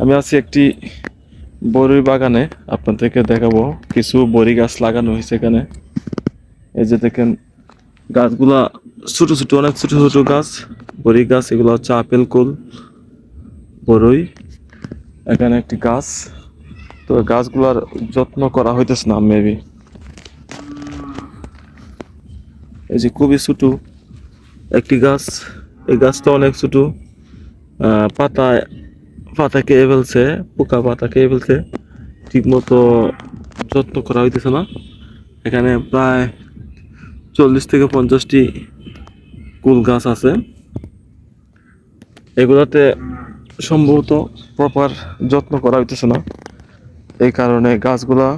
আমি আছি একটি বড়ই বাগানে, আপনাদেরকে দেখাবো কিছু বড়ি গাছ লাগানো হয়েছে এখানে। এই যে দেখেন গাছগুলা ছোট ছোট, অনেক ছোট ছোট গাছ, বড়ি গাছ। এগুলো হচ্ছে আপেল কুল বড়ই। এখানে একটি গাছ, তো গাছগুলার যত্ন করা হইতেছে না মেবি। এই যে খুবই ছোট একটি গাছ, এই গাছটা অনেক ছোট। পাতা পাতা খেয়ে ফেলছে, পোকা পাতা খেয়ে ফেলছে, ঠিক মতো যত্ন করা হইতেছে না। এখানে প্রায় 40 থেকে 50টি কুল গাছ আছে। এগুলাতে সম্ভবত প্রপার যত্ন করা হইতেছে না, এই কারণে গাছগুলা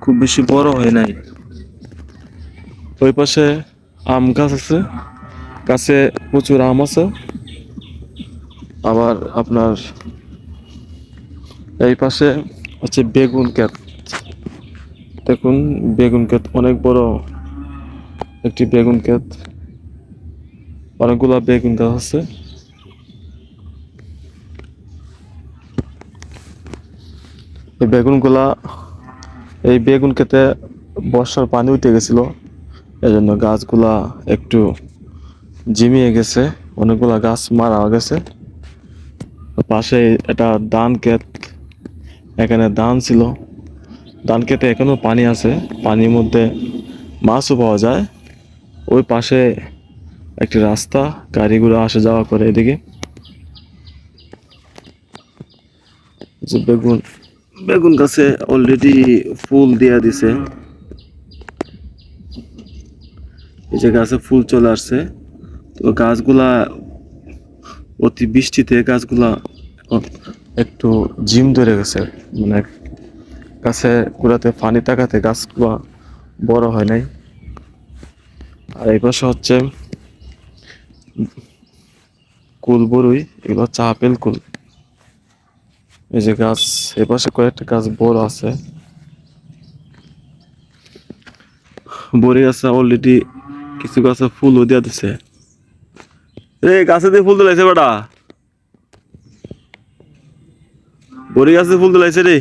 খুব বেশি বড় হয় নাই। ওই পাশে আম গাছ আছে, গাছে প্রচুর আম আছে। আবার আপনার এই পাশে হচ্ছে বেগুন ক্ষেত। দেখুন বেগুন ক্ষেত, অনেক বড় একটি বেগুন ক্ষেত, অনেকগুলা বেগুন গাছ আছে। এই বেগুনগুলা, এই বেগুন ক্ষেতে বর্ষার পানি উঠে গেছিল, এজন্য গাছগুলা একটু ঝিমিয়ে গেছে, অনেকগুলা গাছ মারা গেছে। পাশে এটা ধান ক্ষেত, এখানে ধান ছিল, ধান ক্ষেতে এখনো পানি আছে, পানির মধ্যে মাছও পাওয়া যায়। ওই পাশে একটি রাস্তা, গাড়িগুলো আসা যাওয়া করে এদিকে। যে বেগুন, বেগুন গাছে অলরেডি ফুল দিয়া দিছে, এই যে গাছে ফুল চলে আসছে। তো গাছগুলা অতি বৃষ্টিতে গাছগুলা একটু জিম ধরে গেছে, মানে গাছে গুলাতে পানি থাকাতে গাছগুলা বড় হয় নাই। আর এই পাশে হচ্ছে কুল বড়ই, এগুলো হচ্ছে আপেল কুল। এই যে গাছ, এ পাশে কয়েকটা গাছ বড় আছে, বড়ি গাছে অলরেডি কিছু গাছে ফুলও দিয়া দিছে। রে গাছে দিয়ে ফুল দিলাইছে বেটা, বড়ি গাছে ফুল দিলাইছে রে।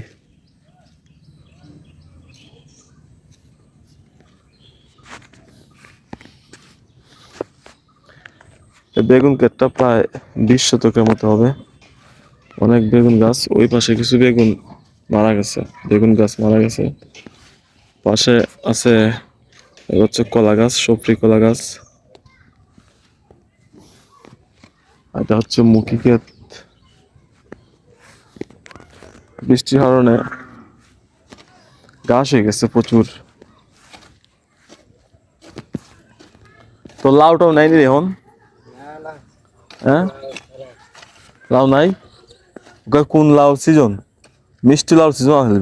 বেগুন ক্ষেতটা প্রায় 20 শতকের মতো হবে, অনেক বেগুন গাছ। ওই পাশে কিছু বেগুন মারা গেছে, বেগুন গাছ মারা গেছে। পাশে আছে হচ্ছে কলা গাছ, সফরি কলা গাছ। এটা হচ্ছে মুখী ক্ষেত, বৃষ্টির কারণে ঘাস হয়ে গেছে প্রচুর। তো লাউটাও নাই নি এখন, হ্যাঁ লাউ নাই। কোন লাউ সিজন, মিষ্টি লাউ সিজন আসলে